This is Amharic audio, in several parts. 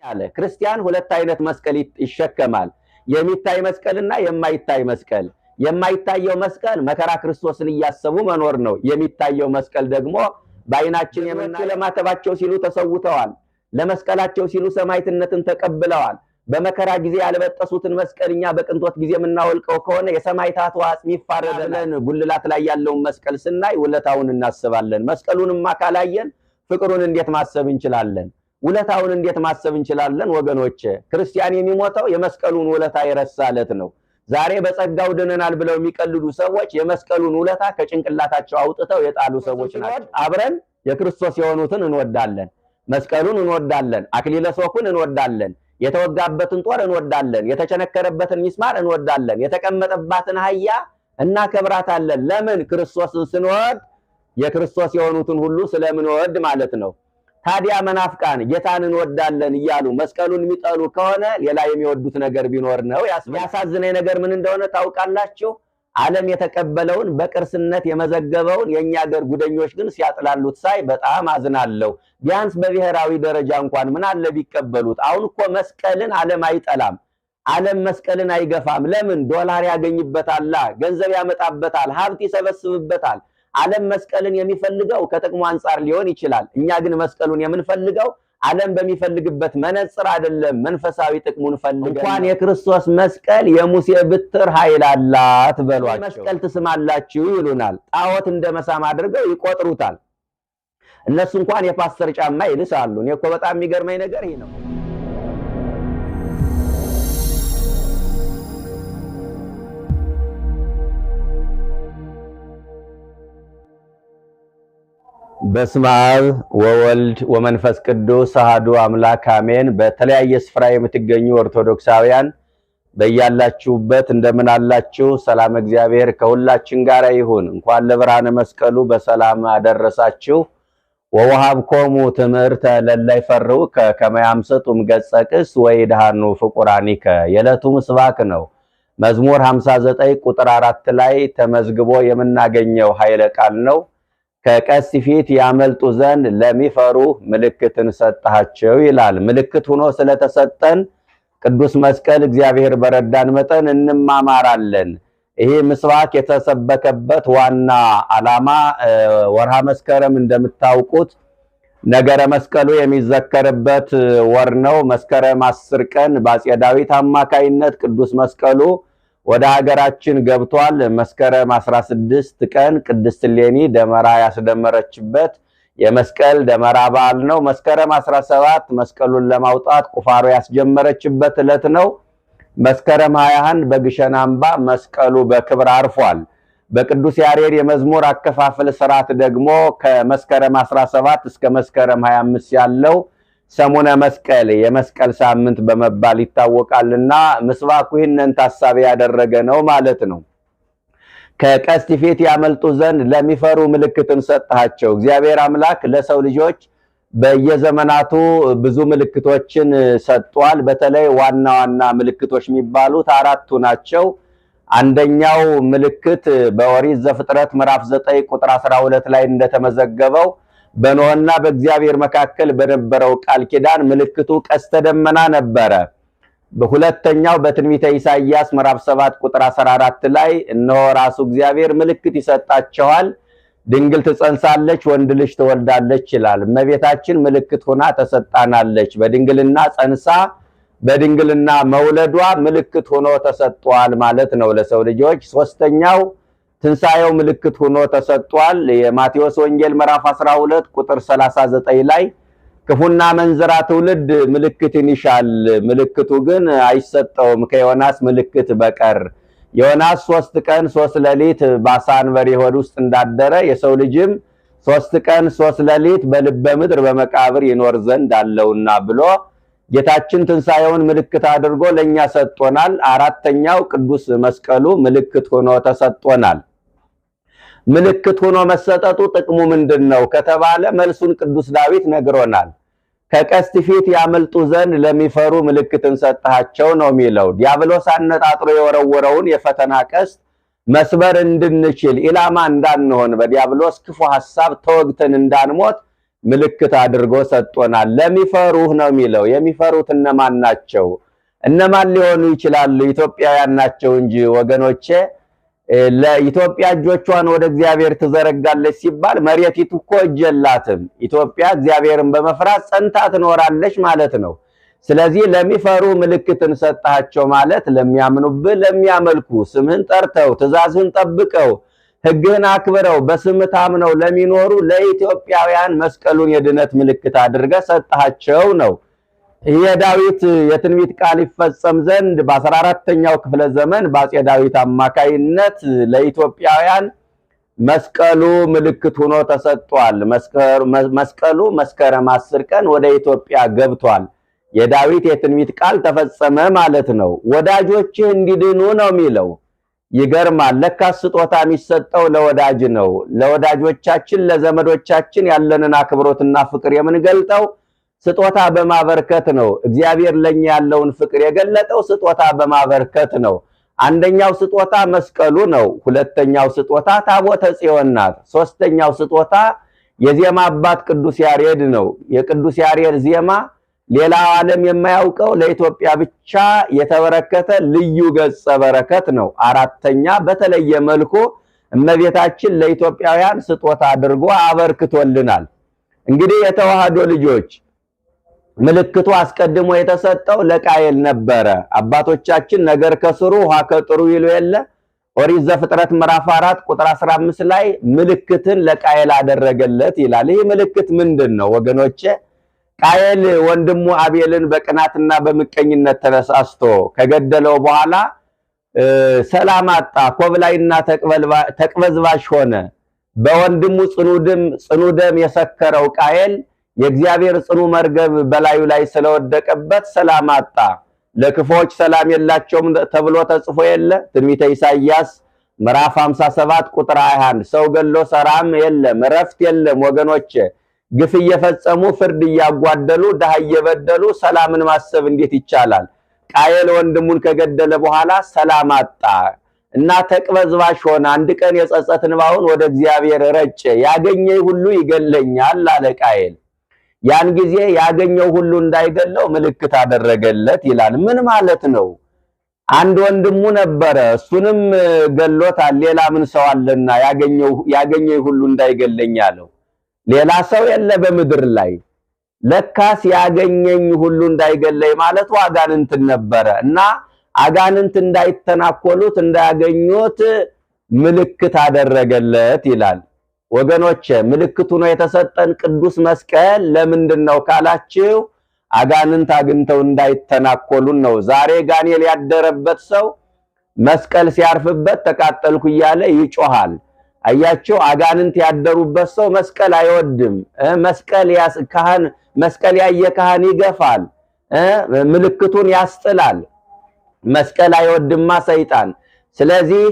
ያለ ክርስቲያን ሁለት አይነት መስቀል ይሸከማል። የሚታይ መስቀልና የማይታይ መስቀል። የማይታየው መስቀል መከራ ክርስቶስን እያሰቡ መኖር ነው። የሚታየው መስቀል ደግሞ በአይናችን የምናየው ለማተባቸው ሲሉ ተሰውተዋል። ለመስቀላቸው ሲሉ ሰማዕትነትን ተቀብለዋል። በመከራ ጊዜ ያልበጠሱትን መስቀልኛ በቅንጦት ጊዜ የምናወልቀው ከሆነ የሰማዕታቱ አጽም ይፋረዳል። ጉልላት ላይ ያለውን መስቀል ስናይ ውለታውን እናስባለን። መስቀሉንማ ካላየን ፍቅሩን እንዴት ማሰብ እንችላለን? ውለታውን እንዴት ማሰብ እንችላለን? ወገኖቼ ክርስቲያን የሚሞተው የመስቀሉን ውለታ የረሳለት ነው። ዛሬ በጸጋው ድነናል ብለው የሚቀልዱ ሰዎች የመስቀሉን ውለታ ከጭንቅላታቸው አውጥተው የጣሉ ሰዎች ናቸው። አብረን የክርስቶስ የሆኑትን እንወዳለን። መስቀሉን እንወዳለን። አክሊለ ሦኩን እንወዳለን። የተወጋበትን ጦር እንወዳለን። የተቸነከረበትን ሚስማር እንወዳለን። የተቀመጠባትን አህያ እናከብራታለን። ለምን? ክርስቶስን ስንወድ የክርስቶስ የሆኑትን ሁሉ ስለምንወድ ማለት ነው። ታዲያ መናፍቃን ጌታን እንወዳለን እያሉ መስቀሉን የሚጠሉ ከሆነ ሌላ የሚወዱት ነገር ቢኖር ነው። ያሳዝነኝ ነገር ምን እንደሆነ ታውቃላችሁ? ዓለም የተቀበለውን በቅርስነት የመዘገበውን የኛ ሀገር ጉደኞች ግን ሲያጥላሉት ሳይ በጣም አዝናለሁ። ቢያንስ በብሔራዊ ደረጃ እንኳን ምን አለ ቢቀበሉት። አሁን እኮ መስቀልን ዓለም አይጠላም። ዓለም መስቀልን አይገፋም። ለምን? ዶላር ያገኝበታል፣ ገንዘብ ያመጣበታል፣ ሀብት ይሰበስብበታል። ዓለም መስቀልን የሚፈልገው ከጥቅሙ አንጻር ሊሆን ይችላል። እኛ ግን መስቀሉን የምንፈልገው ዓለም በሚፈልግበት መነጽር አይደለም፣ መንፈሳዊ ጥቅሙን ፈልገን። እንኳን የክርስቶስ መስቀል የሙሴ ብትር ኃይል አላት በሏቸው። መስቀል ትስማላችሁ ይሉናል። ጣዖት እንደመሳም አድርገው ይቆጥሩታል። እነሱ እንኳን የፓስተር ጫማ ይልሳሉ። እኔ እኮ በጣም የሚገርመኝ ነገር ይሄ ነው። በስመ አብ ወወልድ ወመንፈስ ቅዱስ አሐዱ አምላክ አሜን። በተለያየ ስፍራ የምትገኙ ኦርቶዶክሳውያን በያላችሁበት እንደምን አላችሁ? ሰላም እግዚአብሔር ከሁላችን ጋር ይሁን። እንኳን ለብርሃነ መስቀሉ በሰላም አደረሳችሁ። ወወሃብኮሙ ትምህርተ ለእለ ይፈርሁከ ከመ ያምሰጡም ገጸ ቅስ ወይድሃኑ ፍቁራኒከ። የዕለቱ ምስባክ ነው። መዝሙር 59 ቁጥር 4 ላይ ተመዝግቦ የምናገኘው ኃይለ ቃል ነው። ከቀስት ፊት ያመልጡ ዘንድ ለሚፈሩ ምልክትን ሰጣቸው ይላል። ምልክት ሆኖ ስለተሰጠን ቅዱስ መስቀል እግዚአብሔር በረዳን መጠን እንማማራለን። ይሄ ምስባክ የተሰበከበት ዋና ዓላማ ወርሃ መስከረም እንደምታውቁት ነገረ መስቀሉ የሚዘከርበት ወር ነው። መስከረም 10 ቀን በአፄ ዳዊት አማካይነት ቅዱስ መስቀሉ ወደ ሀገራችን ገብቷል። መስከረም 16 ቀን ቅድስት እሌኒ ደመራ ያስደመረችበት የመስቀል ደመራ በዓል ነው። መስከረም 17 መስቀሉን ለማውጣት ቁፋሮ ያስጀመረችበት ዕለት ነው። መስከረም 21 በግሸን አምባ መስቀሉ በክብር አርፏል። በቅዱስ ያሬድ የመዝሙር አከፋፈል ስርዓት ደግሞ ከመስከረም 17 እስከ መስከረም 25 ያለው ሰሙነ መስቀል የመስቀል ሳምንት በመባል ይታወቃልና ምስባኩ ይህንን ታሳቢ ያደረገ ነው ማለት ነው። ከቀስት ፊት ያመልጡ ዘንድ ለሚፈሩ ምልክትን ሰጣቸው። እግዚአብሔር አምላክ ለሰው ልጆች በየዘመናቱ ብዙ ምልክቶችን ሰጥቷል። በተለይ ዋና ዋና ምልክቶች የሚባሉት 4ቱ ናቸው። አንደኛው ምልክት በኦሪት ዘፍጥረት ምዕራፍ 9 ቁጥር 12 ላይ እንደተመዘገበው በኖህና በእግዚአብሔር መካከል በነበረው ቃል ኪዳን ምልክቱ ቀስተ ደመና ነበረ። በሁለተኛው በትንቢተ ኢሳይያስ ምዕራፍ 7 ቁጥር 14 ላይ እነሆ ራሱ እግዚአብሔር ምልክት ይሰጣቸዋል፣ ድንግል ትጸንሳለች፣ ወንድ ልጅ ትወልዳለች ይላል። እመቤታችን ምልክት ሆና ተሰጣናለች። በድንግልና ጸንሳ በድንግልና መውለዷ ምልክት ሆኖ ተሰጥቷል ማለት ነው ለሰው ልጆች። ሶስተኛው ትንሳኤው ምልክት ሆኖ ተሰጥቷል። የማቴዎስ ወንጌል ምዕራፍ 12 ቁጥር 39 ላይ ክፉና መንዝራ ትውልድ ምልክትን ይሻል፣ ምልክቱ ግን አይሰጠውም ከዮናስ ምልክት በቀር። ዮናስ 3 ቀን 3 ሌሊት በዓሣ አንበሪ ሆድ ውስጥ እንዳደረ የሰው ልጅም 3 ቀን 3 ሌሊት በልበ ምድር በመቃብር ይኖር ዘንድ አለውና ብሎ ጌታችን ትንሳኤውን ምልክት አድርጎ ለኛ ሰጥቶናል። አራተኛው ቅዱስ መስቀሉ ምልክት ሆኖ ተሰጥቶናል። ምልክት ሆኖ መሰጠቱ ጥቅሙ ምንድነው ከተባለ መልሱን ቅዱስ ዳዊት ነግሮናል። ከቀስት ፊት ያመልጡ ዘንድ ለሚፈሩ ምልክትን ሰጣቸው ነው የሚለው። ዲያብሎስ አነጣጥሮ የወረወረውን የፈተና ቀስት መስበር እንድንችል ኢላማ እንዳንሆን በዲያብሎስ ክፉ ሐሳብ ተወግተን እንዳንሞት ምልክት አድርጎ ሰጥቶናል። ለሚፈሩህ ነው የሚለው። የሚፈሩት እነማን ናቸው? እነማን ሊሆኑ ይችላሉ? ኢትዮጵያውያን ናቸው እንጂ ወገኖቼ። ለኢትዮጵያ እጆቿን ወደ እግዚአብሔር ትዘረጋለች ሲባል መሬቲቱ እኮ እጅ የላትም። ኢትዮጵያ እግዚአብሔርን በመፍራት ጸንታ ትኖራለች ማለት ነው። ስለዚህ ለሚፈሩ ምልክትን ሰጣቸው ማለት ለሚያምኑብህ፣ ለሚያመልኩ፣ ስምህን ጠርተው ትእዛዝህን ጠብቀው ሕግህን አክብረው በስምህ ታምነው ለሚኖሩ ለኢትዮጵያውያን መስቀሉን የድነት ምልክት አድርገህ ሰጣቸው ነው። የዳዊት የትንቢት ቃል ይፈጸም ዘንድ በ14ኛው ክፍለ ዘመን በአፄ ዳዊት አማካይነት ለኢትዮጵያውያን መስቀሉ ምልክት ሆኖ ተሰጥቷል። መስቀሉ መስከረም 10 ቀን ወደ ኢትዮጵያ ገብቷል። የዳዊት የትንቢት ቃል ተፈጸመ ማለት ነው። ወዳጆችህ እንዲድኑ ነው የሚለው። ይገርማል። ለካ ስጦታ የሚሰጠው ለወዳጅ ነው። ለወዳጆቻችን ለዘመዶቻችን ያለንን አክብሮትና ፍቅር የምንገልጠው ስጦታ በማበርከት ነው። እግዚአብሔር ለኛ ያለውን ፍቅር የገለጠው ስጦታ በማበርከት ነው። አንደኛው ስጦታ መስቀሉ ነው። ሁለተኛው ስጦታ ታቦተ ጽዮን ናት። ሶስተኛው ስጦታ የዜማ አባት ቅዱስ ያሬድ ነው። የቅዱስ ያሬድ ዜማ ሌላው ዓለም የማያውቀው ለኢትዮጵያ ብቻ የተበረከተ ልዩ ገጸ በረከት ነው። አራተኛ በተለየ መልኩ እመቤታችን ለኢትዮጵያውያን ስጦታ አድርጎ አበርክቶልናል። እንግዲህ የተዋህዶ ልጆች ምልክቱ አስቀድሞ የተሰጠው ለቃየል ነበረ። አባቶቻችን ነገር ከስሩ ውሃ ከጥሩ ይሉ የለ። ኦሪት ዘፍጥረት ምዕራፍ 4 ቁጥር 15 ላይ ምልክትን ለቃየል አደረገለት ይላል። ይህ ምልክት ምንድን ነው ወገኖቼ? ቃየል ወንድሙ አቤልን በቅናትና በምቀኝነት ተነሳስቶ ከገደለው በኋላ ሰላም አጣ። ኮብላይና ተቅበዝባሽ ሆነ። በወንድሙ ጽኑ ደም የሰከረው ቃየል የእግዚአብሔር ጽኑ መርገም በላዩ ላይ ስለወደቀበት ሰላም አጣ። ለክፎች ሰላም የላቸውም ተብሎ ተጽፎ የለ? ትንቢተ ኢሳይያስ ምዕራፍ 57 ቁጥር 21 ሰው ገሎ ሰላም የለም፣ እረፍት የለም ወገኖቼ። ግፍ እየፈጸሙ ፍርድ እያጓደሉ ድሃ እየበደሉ ሰላምን ማሰብ እንዴት ይቻላል? ቃየል ወንድሙን ከገደለ በኋላ ሰላም አጣ እና ተቅበዝባሽ ሆነ። አንድ ቀን የጸጸት እንባውን ወደ እግዚአብሔር ረጨ። ያገኘኝ ሁሉ ይገለኛል አለ ቃየል። ያን ጊዜ ያገኘው ሁሉ እንዳይገለው ምልክት አደረገለት ይላል። ምን ማለት ነው? አንድ ወንድሙ ነበረ፣ እሱንም ገሎታል። ሌላ ምን ሰው አለና ያገኘኝ ሁሉ እንዳይገለኝ አለው? ሌላ ሰው የለ በምድር ላይ። ለካስ ያገኘኝ ሁሉ እንዳይገለኝ ማለቱ አጋንንትን ነበረ እና አጋንንት እንዳይተናኮሉት እንዳያገኙት ምልክት አደረገለት ይላል። ወገኖቼ ምልክቱ ነው የተሰጠን ቅዱስ መስቀል ለምንድን ነው ካላችሁ አጋንንት አግኝተው እንዳይተናኮሉን ነው። ዛሬ ጋኔል ያደረበት ሰው መስቀል ሲያርፍበት ተቃጠልኩ እያለ ይጮሃል። አያችሁ፣ አጋንንት ያደሩበት ሰው መስቀል አይወድም። መስቀል ያየ ካህን ይገፋል፣ ምልክቱን ያስጥላል። መስቀል አይወድማ ሰይጣን። ስለዚህ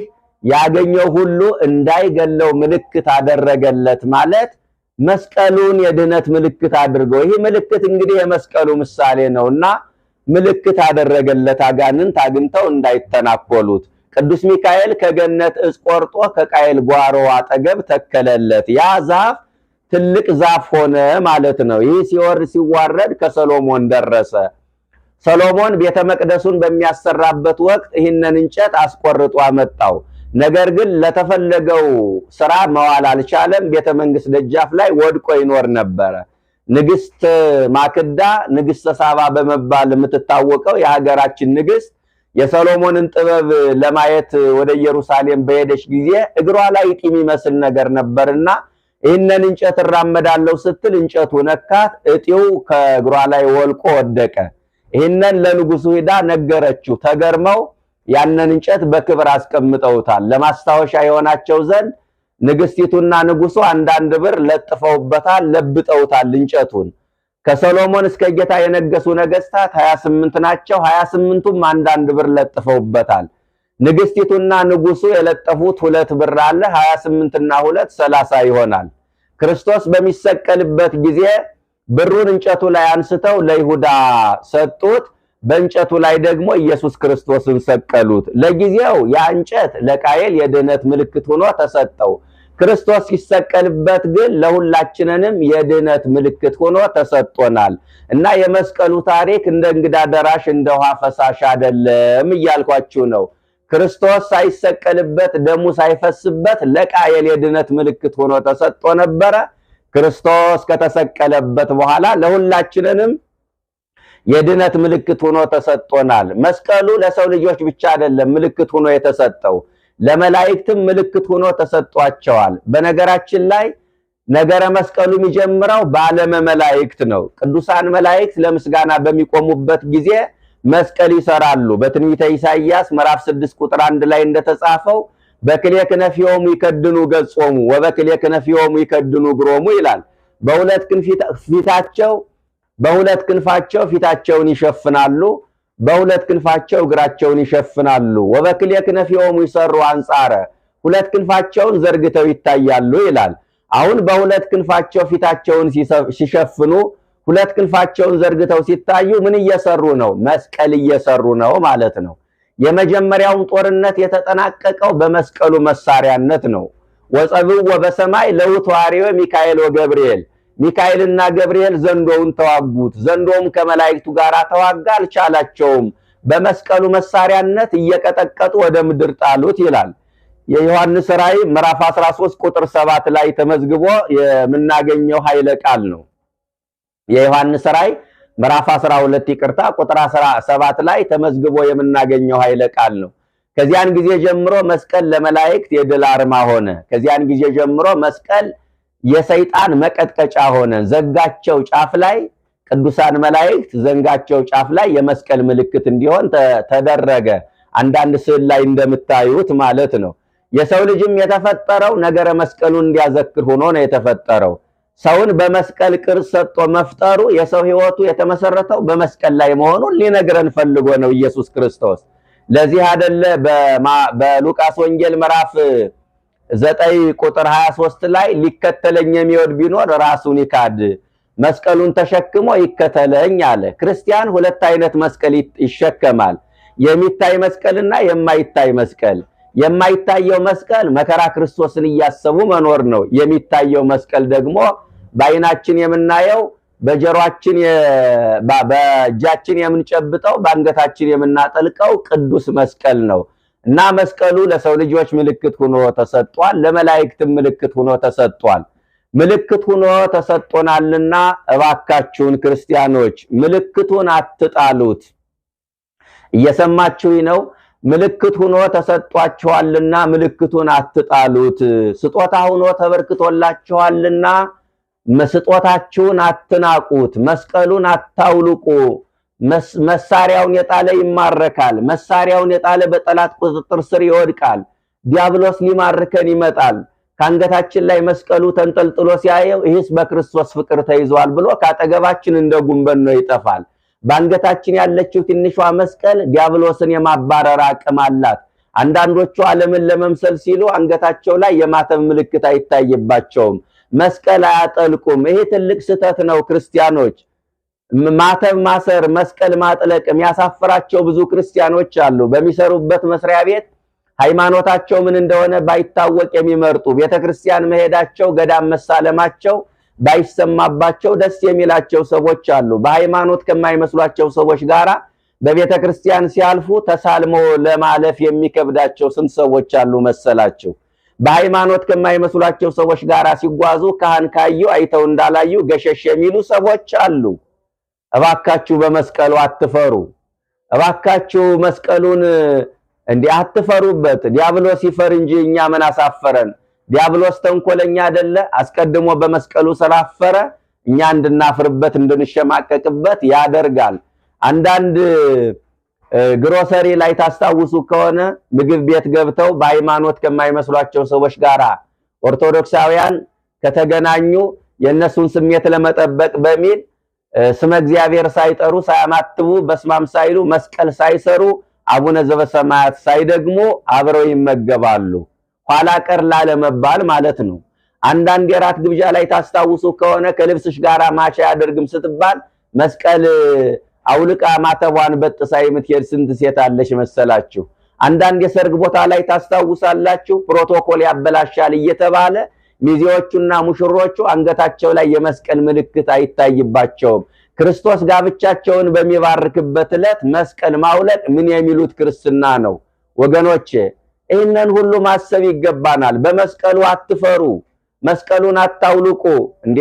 ያገኘው ሁሉ እንዳይገለው ምልክት አደረገለት ማለት መስቀሉን የድነት ምልክት አድርገው። ይህ ምልክት እንግዲህ የመስቀሉ ምሳሌ ነውና ምልክት አደረገለት፣ አጋንንት አግኝተው እንዳይተናኮሉት። ቅዱስ ሚካኤል ከገነት ዕፅ ቆርጦ ከቃየል ጓሮ አጠገብ ተከለለት። ያ ዛፍ ትልቅ ዛፍ ሆነ ማለት ነው። ይህ ሲወርድ ሲዋረድ ከሰሎሞን ደረሰ። ሰሎሞን ቤተ መቅደሱን በሚያሰራበት ወቅት ይህንን እንጨት አስቆርጦ አመጣው። ነገር ግን ለተፈለገው ስራ መዋል አልቻለም። ቤተ መንግስት ደጃፍ ላይ ወድቆ ይኖር ነበረ። ንግስት ማክዳ ንግስተ ሳባ በመባል የምትታወቀው የሀገራችን ንግስት የሰሎሞንን ጥበብ ለማየት ወደ ኢየሩሳሌም በሄደች ጊዜ እግሯ ላይ ጢም ይመስል ነገር ነበርና ይህንን እንጨት እራመዳለሁ ስትል እንጨቱ ነካት። እጢው ከእግሯ ላይ ወልቆ ወደቀ። ይህንን ለንጉሱ ሄዳ ነገረችው። ተገርመው ያንን እንጨት በክብር አስቀምጠውታል። ለማስታወሻ የሆናቸው ዘንድ ንግስቲቱና ንጉሱ አንዳንድ ብር ለጥፈውበታል፣ ለብጠውታል እንጨቱን። ከሰሎሞን እስከ ጌታ የነገሱ ነገስታት 28 ናቸው። 28ቱም አንዳንድ ብር ለጥፈውበታል። ንግስቲቱና ንጉሱ የለጠፉት 2 ብር አለ። 28 እና 2 30 ይሆናል። ክርስቶስ በሚሰቀልበት ጊዜ ብሩን እንጨቱ ላይ አንስተው ለይሁዳ ሰጡት። በእንጨቱ ላይ ደግሞ ኢየሱስ ክርስቶስን ሰቀሉት። ለጊዜው ያ እንጨት ለቃየል የድነት ምልክት ሆኖ ተሰጠው። ክርስቶስ ሲሰቀልበት ግን ለሁላችንንም የድነት ምልክት ሆኖ ተሰጥቶናል እና የመስቀሉ ታሪክ እንደ እንግዳ ደራሽ እንደ ውሃ ፈሳሽ አይደለም እያልኳችሁ ነው። ክርስቶስ ሳይሰቀልበት ደሙ ሳይፈስበት ለቃየል የድነት ምልክት ሆኖ ተሰጥቶ ነበረ። ክርስቶስ ከተሰቀለበት በኋላ ለሁላችንንም የድነት ምልክት ሆኖ ተሰጥቶናል። መስቀሉ ለሰው ልጆች ብቻ አይደለም ምልክት ሆኖ የተሰጠው፣ ለመላእክትም ምልክት ሆኖ ተሰጥቷቸዋል። በነገራችን ላይ ነገረ መስቀሉ የሚጀምረው በዓለመ መላእክት ነው። ቅዱሳን መላእክት ለምስጋና በሚቆሙበት ጊዜ መስቀል ይሰራሉ። በትንቢተ ኢሳይያስ ምዕራፍ 6 ቁጥር 1 ላይ እንደተጻፈው በክሌ ክነፊሆሙ ይከድኑ ገጾሙ ወበክሌ ክነፊሆሙ ይከድኑ እግሮሙ ይላል። በሁለት ክንፋቸው ፊታቸውን ይሸፍናሉ፣ በሁለት ክንፋቸው እግራቸውን ይሸፍናሉ። ወበክሌ ክነፊሆሙ ይሰሩ አንጻረ፣ ሁለት ክንፋቸውን ዘርግተው ይታያሉ ይላል። አሁን በሁለት ክንፋቸው ፊታቸውን ሲሸፍኑ ሁለት ክንፋቸውን ዘርግተው ሲታዩ ምን እየሰሩ ነው? መስቀል እየሰሩ ነው ማለት ነው። የመጀመሪያውን ጦርነት የተጠናቀቀው በመስቀሉ መሳሪያነት ነው። ወጸብዎ በሰማይ ለውትዋሪው ሚካኤል ወገብርኤል፣ ሚካኤልና ገብርኤል ዘንዶውን ተዋጉት፣ ዘንዶውም ከመላእክቱ ጋር ተዋጋ፣ አልቻላቸውም። በመስቀሉ መሳሪያነት እየቀጠቀጡ ወደ ምድር ጣሉት ይላል። የዮሐንስ ራእይ ምዕራፍ 13 ቁጥር 7 ላይ ተመዝግቦ የምናገኘው ኃይለ ቃል ነው። የዮሐንስ ራእይ ምዕራፍ 12 ይቅርታ ቁጥር 17 ላይ ተመዝግቦ የምናገኘው ኃይለ ቃል ነው። ከዚያን ጊዜ ጀምሮ መስቀል ለመላእክት የድል አርማ ሆነ። ከዚያን ጊዜ ጀምሮ መስቀል የሰይጣን መቀጥቀጫ ሆነ። ዘንጋቸው ጫፍ ላይ ቅዱሳን መላእክት ዘንጋቸው ጫፍ ላይ የመስቀል ምልክት እንዲሆን ተደረገ። አንዳንድ ስዕል ላይ እንደምታዩት ማለት ነው። የሰው ልጅም የተፈጠረው ነገረ መስቀሉን እንዲያዘክር ሆኖ ነው የተፈጠረው። ሰውን በመስቀል ቅርጽ ሰጥቶ መፍጠሩ የሰው ሕይወቱ የተመሰረተው በመስቀል ላይ መሆኑን ሊነግረን ፈልጎ ነው ኢየሱስ ክርስቶስ። ለዚህ አይደለ በሉቃስ ወንጌል ምዕራፍ 9 ቁጥር 23 ላይ ሊከተለኝ የሚወድ ቢኖር ራሱን ይካድ መስቀሉን ተሸክሞ ይከተለኝ አለ። ክርስቲያን ሁለት አይነት መስቀል ይሸከማል፣ የሚታይ መስቀልና የማይታይ መስቀል። የማይታየው መስቀል መከራ ክርስቶስን እያሰቡ መኖር ነው። የሚታየው መስቀል ደግሞ በአይናችን የምናየው፣ በጆሮአችን በእጃችን የምንጨብጠው፣ በአንገታችን የምናጠልቀው ቅዱስ መስቀል ነው እና መስቀሉ ለሰው ልጆች ምልክት ሆኖ ተሰጥቷል፣ ለመላእክትም ምልክት ሆኖ ተሰጥቷል። ምልክት ሆኖ ተሰጥቶናልና እባካችሁን ክርስቲያኖች ምልክቱን አትጣሉት። እየሰማችሁኝ ነው? ምልክት ሆኖ ተሰጥቷችኋልና ምልክቱን አትጣሉት። ስጦታ ሆኖ ተበርክቶላችኋልና ስጦታችሁን አትናቁት። መስቀሉን አታውልቁ። መሳሪያውን የጣለ ይማረካል። መሳሪያውን የጣለ በጠላት ቁጥጥር ስር ይወድቃል። ዲያብሎስ ሊማርከን ይመጣል። ከአንገታችን ላይ መስቀሉ ተንጠልጥሎ ሲያየው ይህስ በክርስቶስ ፍቅር ተይዟል ብሎ ካጠገባችን እንደ ጉንበን ነው ይጠፋል። በአንገታችን ያለችው ትንሿ መስቀል ዲያብሎስን የማባረር አቅም አላት። አንዳንዶቹ ዓለምን ለመምሰል ሲሉ አንገታቸው ላይ የማተብ ምልክት አይታይባቸውም፣ መስቀል አያጠልቁም። ይሄ ትልቅ ስህተት ነው። ክርስቲያኖች ማተብ ማሰር፣ መስቀል ማጥለቅ የሚያሳፍራቸው ብዙ ክርስቲያኖች አሉ። በሚሰሩበት መስሪያ ቤት ሃይማኖታቸው ምን እንደሆነ ባይታወቅ የሚመርጡ፣ ቤተክርስቲያን መሄዳቸው ገዳም መሳለማቸው ባይሰማባቸው ደስ የሚላቸው ሰዎች አሉ። በሃይማኖት ከማይመስሏቸው ሰዎች ጋራ በቤተክርስቲያን ሲያልፉ ተሳልሞ ለማለፍ የሚከብዳቸው ስንት ሰዎች አሉ መሰላችሁ? በሃይማኖት ከማይመስሏቸው ሰዎች ጋራ ሲጓዙ ካህን ካዩ አይተው እንዳላዩ ገሸሽ የሚሉ ሰዎች አሉ። እባካችሁ በመስቀሉ አትፈሩ። እባካችሁ መስቀሉን እንዲህ አትፈሩበት። ዲያብሎስ ይፈር እንጂ እኛ ምን አሳፈረን? ዲያብሎስ ተንኮለኛ አይደለ? አስቀድሞ በመስቀሉ ስላፈረ እኛ እንድናፍርበት እንድንሸማቀቅበት ያደርጋል። አንዳንድ ግሮሰሪ ላይ ታስታውሱ ከሆነ ምግብ ቤት ገብተው በሃይማኖት ከማይመስሏቸው ሰዎች ጋራ ኦርቶዶክሳውያን ከተገናኙ የነሱን ስሜት ለመጠበቅ በሚል ስመ እግዚአብሔር ሳይጠሩ ሳያማትቡ በስማም ሳይሉ መስቀል ሳይሰሩ አቡነ ዘበሰማያት ሳይደግሙ አብረው ይመገባሉ። ኋላ ቀር ላለመባል ማለት ነው። አንዳንድ የራት ግብዣ ላይ ታስታውሱ ከሆነ ከልብስሽ ጋራ ማቻ ያደርግም ስትባል መስቀል አውልቃ ማተቧን በጥሳ የምትሄድ ስንት ሴት አለሽ መሰላችሁ? አንዳንድ የሰርግ ቦታ ላይ ታስታውሳላችሁ ፕሮቶኮል ያበላሻል እየተባለ ሚዜዎቹና ሙሽሮቹ አንገታቸው ላይ የመስቀል ምልክት አይታይባቸውም። ክርስቶስ ጋብቻቸውን በሚባርክበት ዕለት መስቀል ማውለቅ ምን የሚሉት ክርስትና ነው? ወገኖቼ ይህንን ሁሉ ማሰብ ይገባናል። በመስቀሉ አትፈሩ፣ መስቀሉን አታውልቁ። እንዴ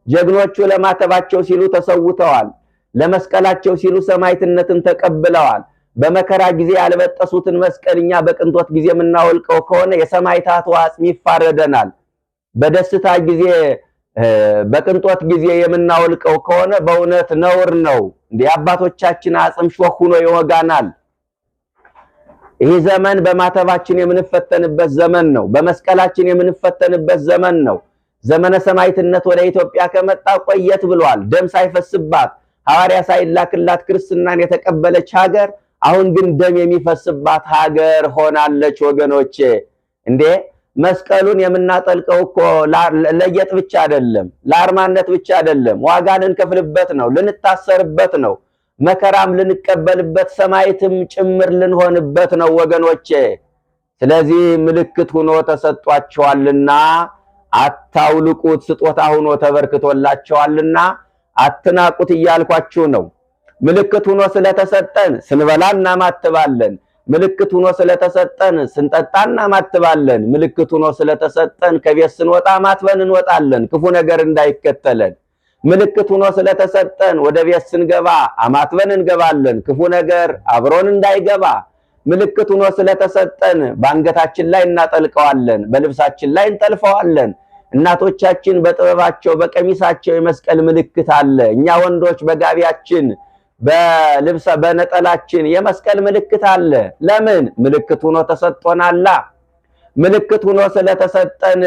ጀግኖቹ ለማተባቸው ሲሉ ተሰውተዋል። ለመስቀላቸው ሲሉ ሰማዕትነትን ተቀብለዋል። በመከራ ጊዜ ያልበጠሱትን መስቀልኛ በቅንጦት ጊዜ የምናወልቀው ከሆነ የሰማዕታቱ አጽም ይፋረደናል። በደስታ ጊዜ በቅንጦት ጊዜ የምናወልቀው ከሆነ በእውነት ነውር ነው። እንደ አባቶቻችን አጽም ሾህ ሆኖ ይወጋናል። ይህ ዘመን በማተባችን የምንፈተንበት ዘመን ነው። በመስቀላችን የምንፈተንበት ዘመን ነው። ዘመነ ሰማዕትነት ወደ ኢትዮጵያ ከመጣ ቆየት ብሏል። ደም ሳይፈስባት ሐዋርያ ሳይላክላት ክርስትናን የተቀበለች ሀገር አሁን ግን ደም የሚፈስባት ሀገር ሆናለች። ወገኖቼ እንዴ መስቀሉን የምናጠልቀው እኮ ለየጥ ብቻ አይደለም፣ ለአርማነት ብቻ አይደለም። ዋጋ ልንከፍልበት ነው፣ ልንታሰርበት ነው፣ መከራም ልንቀበልበት፣ ሰማዕትም ጭምር ልንሆንበት ነው ወገኖቼ። ስለዚህ ምልክት ሆኖ ተሰጧቸዋልና አታውልቁት፣ ስጦታ ሆኖ ተበርክቶላቸዋልና አትናቁት እያልኳችሁ ነው። ምልክት ሆኖ ስለተሰጠን ስንበላ እናማትባለን። ምልክት ሆኖ ስለተሰጠን ስንጠጣ እናማትባለን። ምልክት ሆኖ ስለተሰጠን ከቤት ስንወጣ ማትበን እንወጣለን፣ ክፉ ነገር እንዳይከተለን። ምልክት ሆኖ ስለተሰጠን ወደ ቤት ስንገባ አማትበን እንገባለን፣ ክፉ ነገር አብሮን እንዳይገባ። ምልክት ሆኖ ስለተሰጠን በአንገታችን ላይ እናጠልቀዋለን፣ በልብሳችን ላይ እንጠልፈዋለን። እናቶቻችን በጥበባቸው በቀሚሳቸው የመስቀል ምልክት አለ። እኛ ወንዶች በጋቢያችን በነጠላችን የመስቀል ምልክት አለ። ለምን? ምልክት ሆኖ ተሰጥቶናል። ምልክት ሆኖ ስለተሰጠን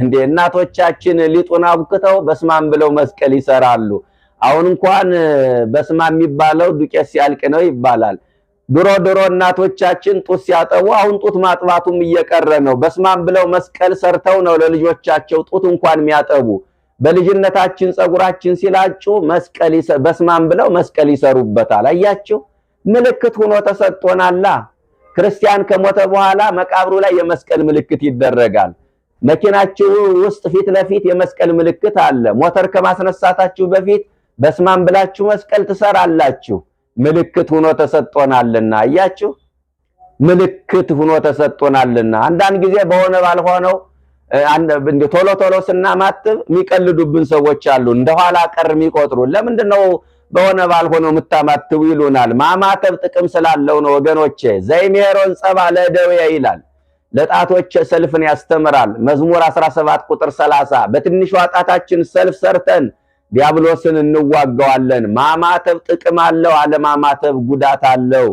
እንደ እናቶቻችን ሊጡን አብክተው በስማም ብለው መስቀል ይሰራሉ። አሁን እንኳን በስማም የሚባለው ዱቄት ሲያልቅ ነው ይባላል። ድሮ እናቶቻችን ጡት ሲያጠቡ አሁን ጡት ማጥባቱም እየቀረ ነው። በስማም ብለው መስቀል ሰርተው ነው ለልጆቻቸው ጡት እንኳን የሚያጠቡ። በልጅነታችን ጸጉራችን ሲላጩ መስቀል በስማም ብለው መስቀል ይሰሩበታል። አያችሁ፣ ምልክት ሆኖ ተሰጥቶናል። ክርስቲያን ከሞተ በኋላ መቃብሩ ላይ የመስቀል ምልክት ይደረጋል። መኪናችሁ ውስጥ ፊት ለፊት የመስቀል ምልክት አለ። ሞተር ከማስነሳታችሁ በፊት በስማም ብላችሁ መስቀል ትሰራላችሁ። ምልክት ሆኖ ተሰጥቶናልና። አያችሁ፣ ምልክት ሆኖ ተሰጥቶናልና። አንዳንድ ጊዜ በሆነ ባልሆነው ቶሎ ስናማትብ የሚቀልዱብን ሰዎች አሉ፣ እንደኋላ ቀር የሚቆጥሩ። ለምንድነው በሆነ ባልሆነው የምታማትቡ ይሉናል። ማማተብ ጥቅም ስላለው ነው ወገኖቼ። ዘይሜሮን ጸባ ለደዌ ይላል፣ ለጣቶች ሰልፍን ያስተምራል። መዝሙር 17 ቁጥር 30 በትንሿ ጣታችን ሰልፍ ሰርተን ዲያብሎስን እንዋጋዋለን። ማማተብ ጥቅም አለው፣ አለማማተብ ጉዳት አለው።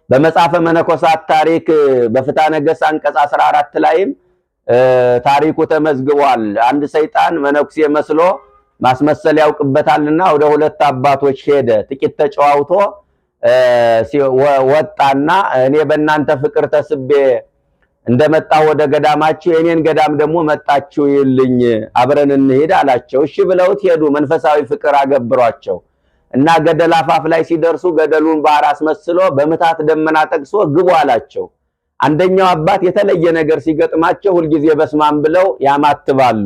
በመጽሐፈ መነኮሳት ታሪክ በፍትሐ ነገሥት አንቀጽ 14 ላይም ታሪኩ ተመዝግቧል። አንድ ሰይጣን መነኩሴ መስሎ ማስመሰል ያውቅበታልና ወደ ሁለት አባቶች ሄደ። ጥቂት ተጨዋውቶ ወጣና እኔ በእናንተ ፍቅር ተስቤ እንደመጣው ወደ ገዳማችሁ የኔን ገዳም ደግሞ መጣችሁ ይልኝ አብረን እንሄድ አላቸው። እሺ ብለውት ሄዱ። መንፈሳዊ ፍቅር አገብሯቸው እና ገደል አፋፍ ላይ ሲደርሱ ገደሉን ባህር አስመስሎ በምታት ደመና ጠቅሶ ግቡ አላቸው። አንደኛው አባት የተለየ ነገር ሲገጥማቸው ሁልጊዜ በስማም ብለው ያማትባሉ።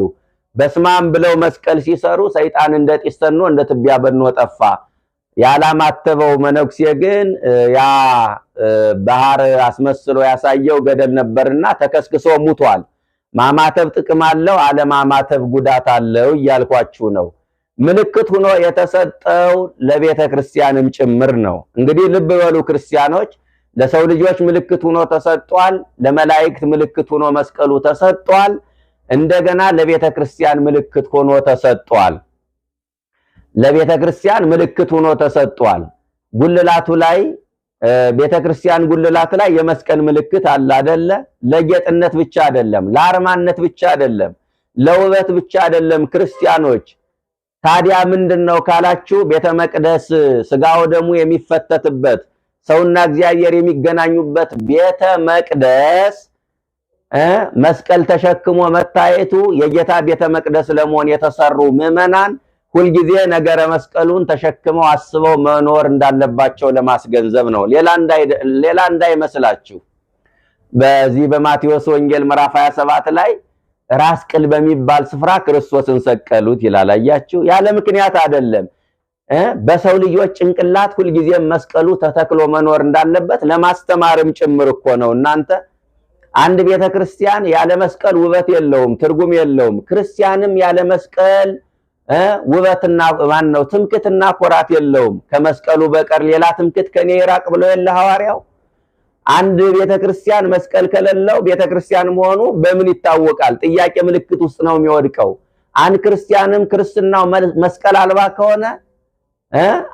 በስማም ብለው መስቀል ሲሰሩ ሰይጣን እንደ ጢስ ተኖ እንደ ትቢያ በኖ ጠፋ። ያላማተበው መነኩሴ ግን ያ ባህር አስመስሎ ያሳየው ገደል ነበርና ተከስክሶ ሙቷል። ማማተብ ጥቅም አለው፣ አለማማተብ ጉዳት አለው እያልኳችሁ ነው። ምልክት ሆኖ የተሰጠው ለቤተ ክርስቲያንም ጭምር ነው። እንግዲህ ልብ በሉ ክርስቲያኖች፣ ለሰው ልጆች ምልክት ሆኖ ተሰጥቷል። ለመላእክት ምልክት ሆኖ መስቀሉ ተሰጥቷል። እንደገና ለቤተ ክርስቲያን ምልክት ሆኖ ተሰጥቷል። ለቤተ ክርስቲያን ምልክት ሆኖ ተሰጥቷል። ጉልላቱ ላይ ቤተ ክርስቲያን ጉልላት ላይ የመስቀል ምልክት አለ አይደለ? ለጌጥነት ብቻ አይደለም፣ ለአርማነት ብቻ አይደለም፣ ለውበት ብቻ አይደለም። ክርስቲያኖች ታዲያ ምንድነው ካላችሁ ቤተ መቅደስ ስጋው ደሙ የሚፈተትበት ሰውና እግዚአብሔር የሚገናኙበት ቤተ መቅደስ መስቀል ተሸክሞ መታየቱ የጌታ ቤተ መቅደስ ለመሆን የተሰሩ ምዕመናን ሁልጊዜ ነገረ መስቀሉን ተሸክመው አስበው መኖር እንዳለባቸው ለማስገንዘብ ነው። ሌላ እንዳይመስላችሁ። በዚህ በማቴዎስ ወንጌል ምዕራፍ 27 ላይ ራስ ቅል በሚባል ስፍራ ክርስቶስን ሰቀሉት ይላል። አያችሁ፣ ያለ ምክንያት አይደለም። በሰው ልጆች ጭንቅላት ሁልጊዜም መስቀሉ ተተክሎ መኖር እንዳለበት ለማስተማርም ጭምር እኮ ነው። እናንተ አንድ ቤተክርስቲያን ያለ መስቀል ውበት የለውም፣ ትርጉም የለውም። ክርስቲያንም ያለ መስቀል ውበትና ማነው ትምክትና ኩራት የለውም። ከመስቀሉ በቀር ሌላ ትምክት ከኔ ይራቅ ብሎ የለ ሐዋርያው። አንድ ቤተክርስቲያን መስቀል ከሌለው ቤተክርስቲያን መሆኑ በምን ይታወቃል? ጥያቄ ምልክት ውስጥ ነው የሚወድቀው። አንድ ክርስቲያንም ክርስትናው መስቀል አልባ ከሆነ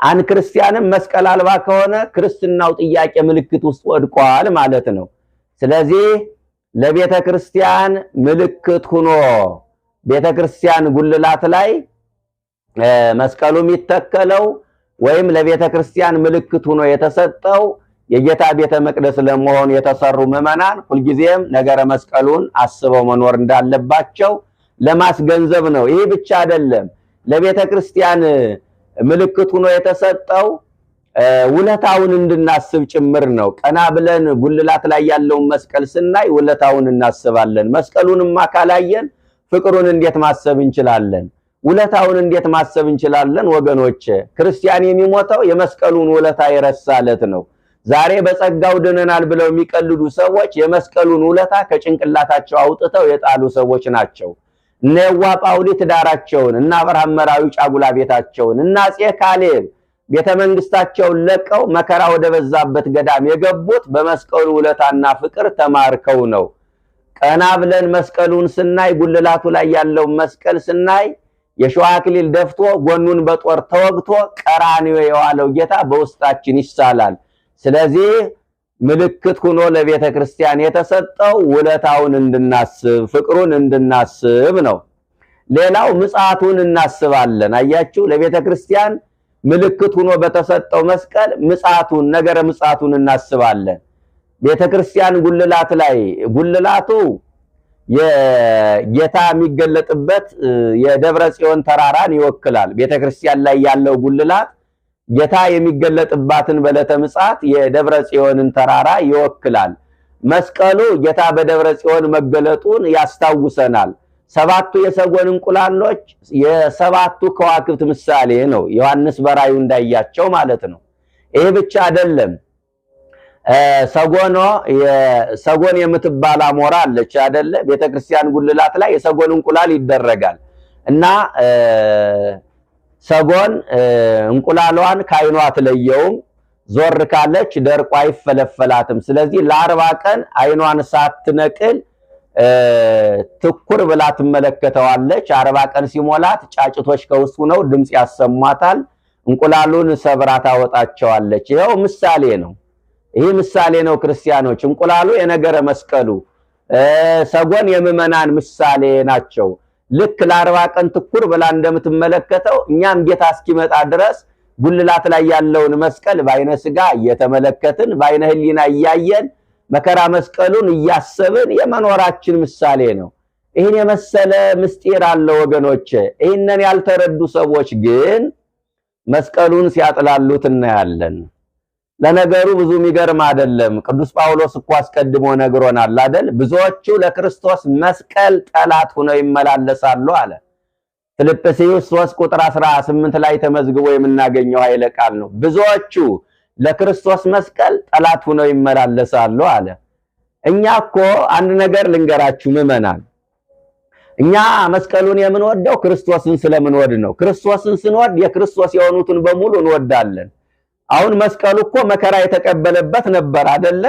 አንድ ክርስቲያንም መስቀል አልባ ከሆነ ክርስትናው ጥያቄ ምልክት ውስጥ ወድቋል ማለት ነው። ስለዚህ ለቤተክርስቲያን ምልክት ሆኖ ቤተክርስቲያን ጉልላት ላይ መስቀሉ የሚተከለው ወይም ለቤተክርስቲያን ምልክት ሆኖ የተሰጠው የጌታ ቤተ መቅደስ ለመሆን የተሰሩ ምዕመናን ሁልጊዜም ነገረ መስቀሉን አስበው መኖር እንዳለባቸው ለማስገንዘብ ነው። ይህ ብቻ አይደለም። ለቤተክርስቲያን ምልክት ሆኖ የተሰጠው ውለታውን እንድናስብ ጭምር ነው። ቀና ብለን ጉልላት ላይ ያለውን መስቀል ስናይ ውለታውን እናስባለን። መስቀሉንማ ካላየን ፍቅሩን እንዴት ማሰብ እንችላለን? ውለታውን እንዴት ማሰብ እንችላለን? ወገኖቼ፣ ክርስቲያን የሚሞተው የመስቀሉን ውለታ የረሳለት ነው። ዛሬ በጸጋው ድነናል ብለው የሚቀልዱ ሰዎች የመስቀሉን ውለታ ከጭንቅላታቸው አውጥተው የጣሉ ሰዎች ናቸው። እነ የዋ ጳውሊ ትዳራቸውን፣ እና አብርሃም መራዊ ጫጉላ ቤታቸውን፣ እና አፄ ካሌብ ቤተመንግስታቸውን ለቀው መከራ ወደ በዛበት ገዳም የገቡት በመስቀሉ ውለታና ፍቅር ተማርከው ነው። ቀና ብለን መስቀሉን ስናይ ጉልላቱ ላይ ያለው መስቀል ስናይ የሸዋ አክሊል ደፍቶ ጎኑን በጦር ተወግቶ ቀራንዮ የዋለው ጌታ በውስጣችን ይሳላል። ስለዚህ ምልክት ሆኖ ለቤተ ክርስቲያን የተሰጠው ውለታውን እንድናስብ ፍቅሩን እንድናስብ ነው። ሌላው ምጽአቱን እናስባለን። አያችሁ፣ ለቤተ ክርስቲያን ምልክት ሆኖ በተሰጠው መስቀል ምጽአቱን ነገረ ምጽአቱን እናስባለን። ቤተ ክርስቲያን ጉልላት ላይ ጉልላቱ የጌታ የሚገለጥበት የደብረ ጽዮን ተራራን ይወክላል። ቤተ ክርስቲያን ላይ ያለው ጉልላት ጌታ የሚገለጥባትን በዕለተ ምጽአት የደብረ ጽዮንን ተራራ ይወክላል። መስቀሉ ጌታ በደብረ ጽዮን መገለጡን ያስታውሰናል። ሰባቱ የሰጎን እንቁላሎች የሰባቱ ከዋክብት ምሳሌ ነው። ዮሐንስ በራእዩ እንዳያቸው ማለት ነው። ይሄ ብቻ አይደለም። ሰጎን የምትባል አሞራ አለች አይደለ? ቤተክርስቲያን ጉልላት ላይ የሰጎን እንቁላል ይደረጋል እና ሰጎን እንቁላሏን ካይኗ አትለየውም። ዞር ካለች ደርቋ አይፈለፈላትም። ስለዚህ ለ40 ቀን አይኗን ሳትነቅል ትኩር ብላ ትመለከተዋለች። 40 ቀን ሲሞላት ጫጭቶች ከውስጡ ነው ድምጽ ያሰማታል። እንቁላሉን ሰብራ ታወጣቸዋለች። ይሄው ምሳሌ ነው። ይሄ ምሳሌ ነው። ክርስቲያኖች እንቁላሉ የነገረ መስቀሉ፣ ሰጎን የምዕመናን ምሳሌ ናቸው። ልክ ለ40 ቀን ትኩር ብላ እንደምትመለከተው እኛም ጌታ እስኪመጣ ድረስ ጉልላት ላይ ያለውን መስቀል በአይነ ስጋ እየተመለከትን በአይነ ህሊና እያየን መከራ መስቀሉን እያሰብን የመኖራችን ምሳሌ ነው። ይህን የመሰለ ምስጢር አለ ወገኖቼ። ይህንን ያልተረዱ ሰዎች ግን መስቀሉን ሲያጥላሉት እናያለን። ለነገሩ ብዙ የሚገርም አይደለም። ቅዱስ ጳውሎስ እኮ አስቀድሞ ነግሮናል አይደል? ብዙዎቹ ለክርስቶስ መስቀል ጠላት ሆነው ይመላለሳሉ አለ። ፊልጵስዩስ 3 ቁጥር 18 ላይ ተመዝግቦ የምናገኘው ኃይለ ቃል ነው። ብዙዎቹ ለክርስቶስ መስቀል ጠላት ሆነው ይመላለሳሉ አለ። እኛ እኮ አንድ ነገር ልንገራችሁ ምዕመናን፣ እኛ መስቀሉን የምንወደው ክርስቶስን ስለምንወድ ነው። ክርስቶስን ስንወድ የክርስቶስ የሆኑትን በሙሉ እንወዳለን። አሁን መስቀሉ እኮ መከራ የተቀበለበት ነበር አይደለ?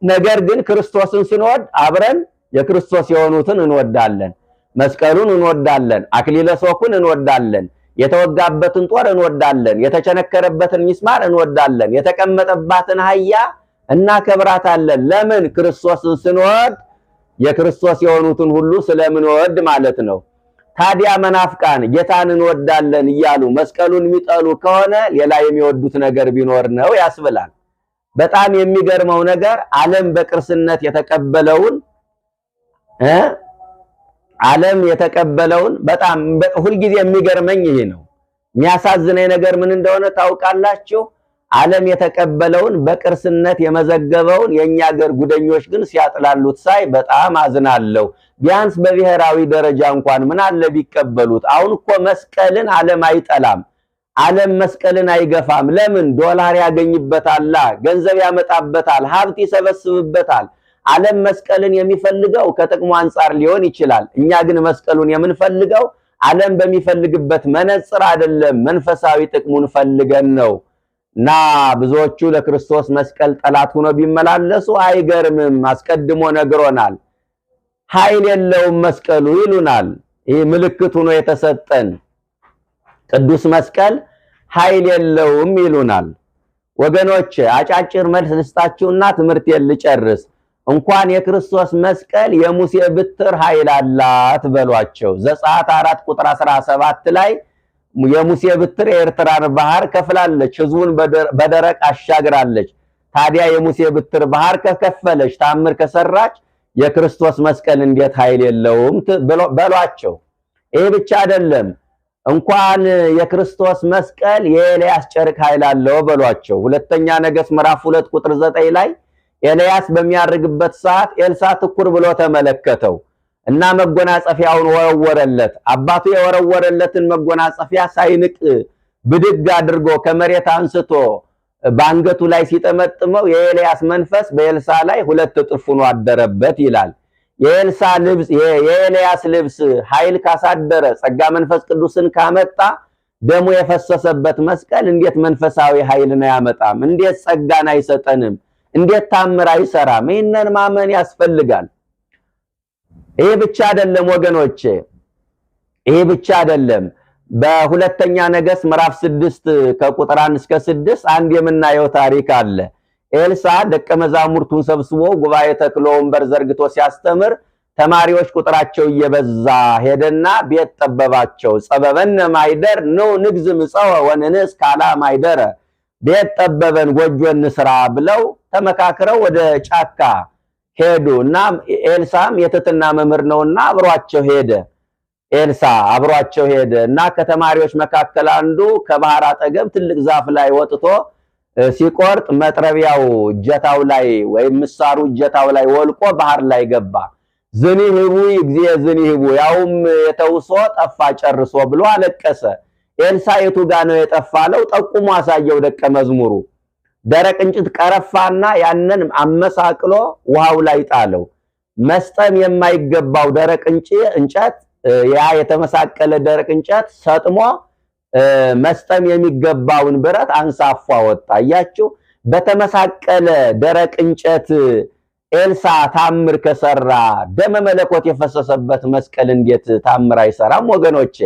ነገር ግን ክርስቶስን ስንወድ አብረን የክርስቶስ የሆኑትን እንወዳለን። መስቀሉን እንወዳለን። አክሊለ ሦኩን እንወዳለን። የተወጋበትን ጦር እንወዳለን። የተቸነከረበትን ሚስማር እንወዳለን። የተቀመጠባትን አህያ እናከብራታለን። ለምን? ክርስቶስን ስንወድ የክርስቶስ የሆኑትን ሁሉ ስለምንወድ ማለት ነው። ታዲያ መናፍቃን ጌታን እንወዳለን እያሉ መስቀሉን የሚጠሉ ከሆነ ሌላ የሚወዱት ነገር ቢኖር ነው ያስብላል። በጣም የሚገርመው ነገር ዓለም በቅርስነት የተቀበለውን በጣም ሁልጊዜ የሚገርመኝ ይሄ ነው። የሚያሳዝነኝ ነገር ምን እንደሆነ ታውቃላችሁ? ዓለም የተቀበለውን በቅርስነት የመዘገበውን የኛ ሀገር ጉደኞች ግን ሲያጥላሉት ሳይ በጣም አዝናለሁ። ቢያንስ በብሔራዊ ደረጃ እንኳን ምን አለ ቢቀበሉት። አሁን እኮ መስቀልን ዓለም አይጠላም፣ ዓለም መስቀልን አይገፋም። ለምን? ዶላር ያገኝበታል፣ ገንዘብ ያመጣበታል፣ ሀብት ይሰበስብበታል። ዓለም መስቀልን የሚፈልገው ከጥቅሙ አንጻር ሊሆን ይችላል። እኛ ግን መስቀሉን የምንፈልገው ዓለም በሚፈልግበት መነጽር አይደለም፣ መንፈሳዊ ጥቅሙን ፈልገን ነው። እና ብዙዎቹ ለክርስቶስ መስቀል ጠላት ሆኖ ቢመላለሱ አይገርምም። አስቀድሞ ነግሮናል። ኃይል የለውም መስቀሉ ይሉናል። ይህ ምልክት ሆኖ የተሰጠን ቅዱስ መስቀል ኃይል የለውም ይሉናል። ወገኖች አጫጭር መልስ ልስጣችሁና ትምህርቴን ልጨርስ። እንኳን የክርስቶስ መስቀል የሙሴ ብትር ኃይል አላት በሏቸው። ዘጸአት 4 ቁጥር 17 ላይ የሙሴ ብትር የኤርትራን ባህር ከፍላለች፣ ህዝቡን በደረቅ አሻግራለች። ታዲያ የሙሴ ብትር ባህር ከከፈለች፣ ታምር ከሰራች የክርስቶስ መስቀል እንዴት ኃይል የለውም በሏቸው። ይሄ ብቻ አይደለም፣ እንኳን የክርስቶስ መስቀል የኤልያስ ጨርቅ ኃይል አለው በሏቸው። ሁለተኛ ነገሥት ምዕራፍ 2 ቁጥር 9 ላይ ኤልያስ በሚያርግበት ሰዓት ኤልሳ ትኩር ብሎ ተመለከተው እና መጎናጸፊያውን ወረወረለት። አባቱ የወረወረለትን መጎናጸፊያ ሳይንቅ ብድግ አድርጎ ከመሬት አንስቶ በአንገቱ ላይ ሲጠመጥመው የኤልያስ መንፈስ በኤልሳ ላይ 2 እጥፍ ሆኖ አደረበት ይላል። የኤልያስ ልብስ ኃይል ካሳደረ፣ ጸጋ መንፈስ ቅዱስን ካመጣ፣ ደሙ የፈሰሰበት መስቀል እንዴት መንፈሳዊ ኃይልን አያመጣም? እንዴት ጸጋን አይሰጠንም? እንዴት ታምር አይሰራም? ይህንን ማመን ያስፈልጋል። ይሄ ብቻ አይደለም ወገኖቼ፣ ይሄ ብቻ አይደለም። በሁለተኛ ነገሥት ምዕራፍ 6 ከቁጥር 1 እስከ 6 አንድ የምናየው ታሪክ አለ። ኤልሳ ደቀ መዛሙርቱን ሰብስቦ ጉባኤ ተክሎ ወንበር ዘርግቶ ሲያስተምር ተማሪዎች ቁጥራቸው እየበዛ ሄደና ቤት ጠበባቸው። ጸበበነ ማይደር ነው ንግዝ ምጸወ ወንንስ ካላ ማይደረ፣ ቤት ጠበበን ጎጆ እንስራ ብለው ተመካክረው ወደ ጫካ ሄዱ እና ኤልሳም የትትና መምህር ነውና አብሯቸው ሄደ። ኤልሳ አብሯቸው ሄደ እና ከተማሪዎች መካከል አንዱ ከባህር አጠገብ ትልቅ ዛፍ ላይ ወጥቶ ሲቆርጥ መጥረቢያው እጀታው ላይ ወይም ምሳሩ እጀታው ላይ ወልቆ ባህር ላይ ገባ። ዝኒህቡ እግዚእ ዝኒህቡ፣ ያውም የተውሶ ጠፋ ጨርሶ ብሎ አለቀሰ። ኤልሳ የቱ ጋ ነው የጠፋለው? ጠቁሞ አሳየው ደቀ መዝሙሩ። ደረቅ እንጨት ቀረፋና ያንን አመሳቅሎ ውሃው ላይ ጣለው። መስጠም የማይገባው ደረቅ እንጨት ያ የተመሳቀለ ደረቅ እንጨት ሰጥሞ መስጠም የሚገባውን ብረት አንሳፋ ወጣ። አያችሁ፣ በተመሳቀለ ደረቅ እንጨት ኤልሳ ታምር ከሰራ ደመ መለኮት የፈሰሰበት መስቀል እንዴት ታምር አይሰራም? ወገኖቼ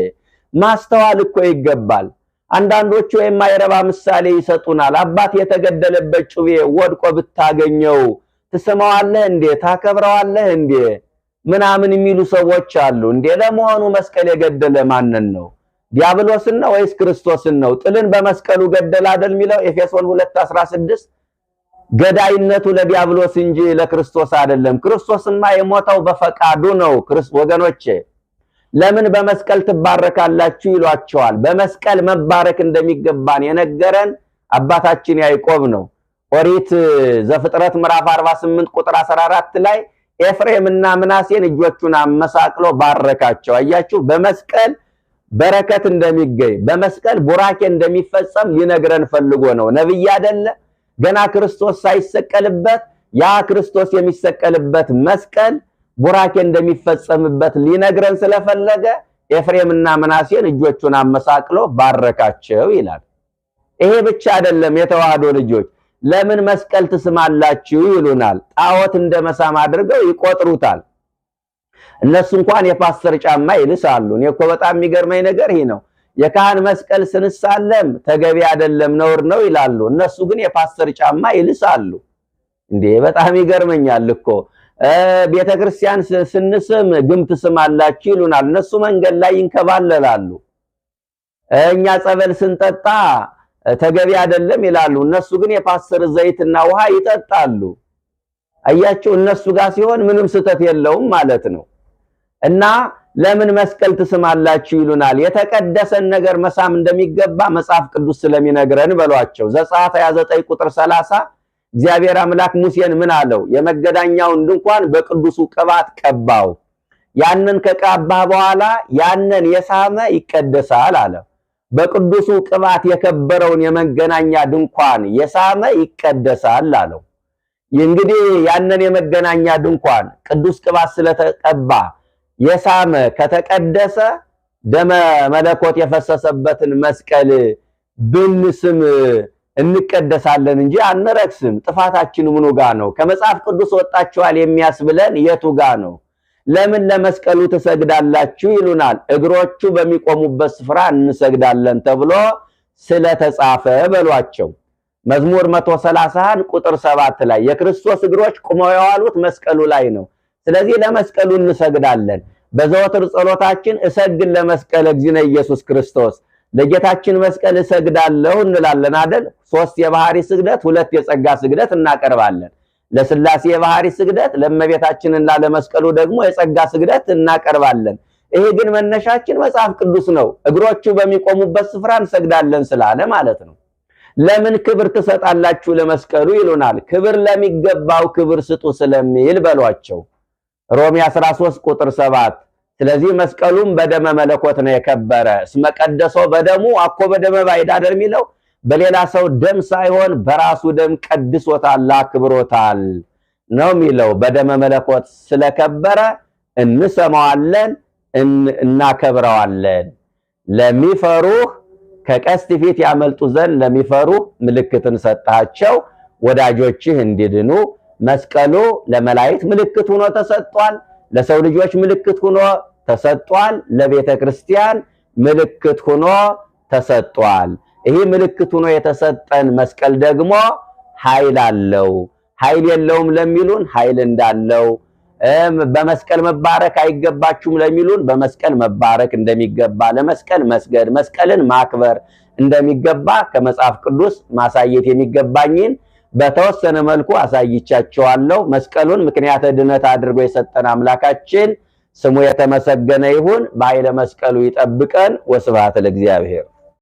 ማስተዋል እኮ ይገባል። አንዳንዶቹ የማይረባ ምሳሌ ይሰጡናል። አባት የተገደለበት ጩቤ ወድቆ ብታገኘው ትስመዋለህ እንዴ? ታከብረዋለህ እንዴ? ምናምን የሚሉ ሰዎች አሉ። እንዴ ለመሆኑ መስቀል የገደለ ማንን ነው? ዲያብሎስን ነው ወይስ ክርስቶስን ነው? ጥልን በመስቀሉ ገደለ አይደል የሚለው ኤፌሶን 2:16። ገዳይነቱ ለዲያብሎስ እንጂ ለክርስቶስ አይደለም። ክርስቶስማ የሞተው በፈቃዱ ነው። ወገኖቼ ለምን በመስቀል ትባረካላችሁ ይሏቸዋል። በመስቀል መባረክ እንደሚገባን የነገረን አባታችን ያዕቆብ ነው። ኦሪት ዘፍጥረት ምዕራፍ 48 ቁጥር 14 ላይ ኤፍሬምና ምናሴን እጆቹን አመሳቅሎ ባረካቸው። አያችሁ፣ በመስቀል በረከት እንደሚገኝ በመስቀል ቡራኬ እንደሚፈጸም ሊነግረን ፈልጎ ነው። ነብይ አይደለ? ገና ክርስቶስ ሳይሰቀልበት ያ ክርስቶስ የሚሰቀልበት መስቀል ቡራኬ እንደሚፈጸምበት ሊነግረን ስለፈለገ ኤፍሬምና ምናሴን እጆቹን አመሳቅሎ ባረካቸው ይላል። ይሄ ብቻ አይደለም። የተዋህዶ ልጆች ለምን መስቀል ትስማላችሁ ይሉናል። ጣዖት እንደመሳም አድርገው ይቆጥሩታል። እነሱ እንኳን የፓስተር ጫማ ይልሳሉ። እኔ እኮ በጣም የሚገርመኝ ነገር ይሄ ነው። የካህን መስቀል ስንሳለም ተገቢ አይደለም ነውር ነው ይላሉ። እነሱ ግን የፓስተር ጫማ ይልሳሉ። እንዴ በጣም ይገርመኛል እኮ። ቤተክርስቲያን ስንስም ግም ትስማላችሁ ይሉናል። እነሱ መንገድ ላይ ይንከባለላሉ። እኛ ጸበል ስንጠጣ ተገቢ አይደለም ይላሉ። እነሱ ግን የፓስተር ዘይትና ውሃ ይጠጣሉ። አያችሁ፣ እነሱ ጋር ሲሆን ምንም ስተት የለውም ማለት ነው። እና ለምን መስቀል ትስማላችሁ ይሉናል። የተቀደሰን ነገር መሳም እንደሚገባ መጽሐፍ ቅዱስ ስለሚነግረን በሏቸው። ዘጸአት 29 ቁጥር 30 እግዚአብሔር አምላክ ሙሴን ምን አለው? የመገናኛውን ድንኳን በቅዱሱ ቅባት ቀባው። ያንን ከቀባ በኋላ ያንን የሳመ ይቀደሳል አለ። በቅዱሱ ቅባት የከበረውን የመገናኛ ድንኳን የሳመ ይቀደሳል አለው። እንግዲህ ያንን የመገናኛ ድንኳን ቅዱስ ቅባት ስለተቀባ የሳመ ከተቀደሰ ደመ መለኮት የፈሰሰበትን መስቀል ብንስም እንቀደሳለን እንጂ አንረክስም። ጥፋታችን ምኑ ጋር ነው? ከመጽሐፍ ቅዱስ ወጣችኋል የሚያስብለን የቱ ጋር ነው? ለምን ለመስቀሉ ትሰግዳላችሁ ይሉናል። እግሮቹ በሚቆሙበት ስፍራ እንሰግዳለን ተብሎ ስለተጻፈ በሏቸው። መዝሙር 131 ቁጥር 7 ላይ የክርስቶስ እግሮች ቆመው የዋሉት መስቀሉ ላይ ነው። ስለዚህ ለመስቀሉ እንሰግዳለን። በዘወትር ጸሎታችን እሰግድ ለመስቀል እግዚእነ ኢየሱስ ክርስቶስ፣ ለጌታችን መስቀል እሰግዳለሁ እንላለን አይደል? 3 የባህሪ ስግደት 2 የጸጋ ስግደት እናቀርባለን። ለሥላሴ የባህሪ ስግደት፣ ለእመቤታችንና ለመስቀሉ ደግሞ የጸጋ ስግደት እናቀርባለን። ይሄ ግን መነሻችን መጽሐፍ ቅዱስ ነው። እግሮቹ በሚቆሙበት ስፍራ እንሰግዳለን ስላለ ማለት ነው። ለምን ክብር ትሰጣላችሁ ለመስቀሉ ይሉናል። ክብር ለሚገባው ክብር ስጡ ስለሚል በሏቸው። ሮሜ 13 ቁጥር 7 ስለዚህ መስቀሉም በደመ መለኮት ነው የከበረ። እስመ ቀደሶ በደሙ አኮ በደመ ባዕድ አይደል የሚለው? በሌላ ሰው ደም ሳይሆን በራሱ ደም ቀድሶታል አክብሮታል ነው የሚለው። በደመ መለኮት ስለከበረ እንሰማዋለን እናከብረዋለን። ለሚፈሩህ ከቀስት ፊት ያመልጡ ዘንድ ለሚፈሩ ምልክትን ሰጣቸው ወዳጆችህ እንዲድኑ። መስቀሉ ለመላእክት ምልክት ሆኖ ተሰጥቷል። ለሰው ልጆች ምልክት ሆኖ ተሰጥቷል። ለቤተ ክርስቲያን ምልክት ሆኖ ተሰጥቷል። ይህ ምልክት ሆኖ የተሰጠን መስቀል ደግሞ ኃይል አለው። ኃይል የለውም ለሚሉን ኃይል እንዳለው፣ በመስቀል መባረክ አይገባችሁም ለሚሉን በመስቀል መባረክ እንደሚገባ፣ ለመስቀል መስገድ መስቀልን ማክበር እንደሚገባ ከመጽሐፍ ቅዱስ ማሳየት የሚገባኝን በተወሰነ መልኩ አሳይቻቸዋለሁ። መስቀሉን ምክንያተ ድነት አድርጎ የሰጠን አምላካችን ስሙ የተመሰገነ ይሁን። በኃይለ መስቀሉ ይጠብቀን። ወስብሐት ለእግዚአብሔር።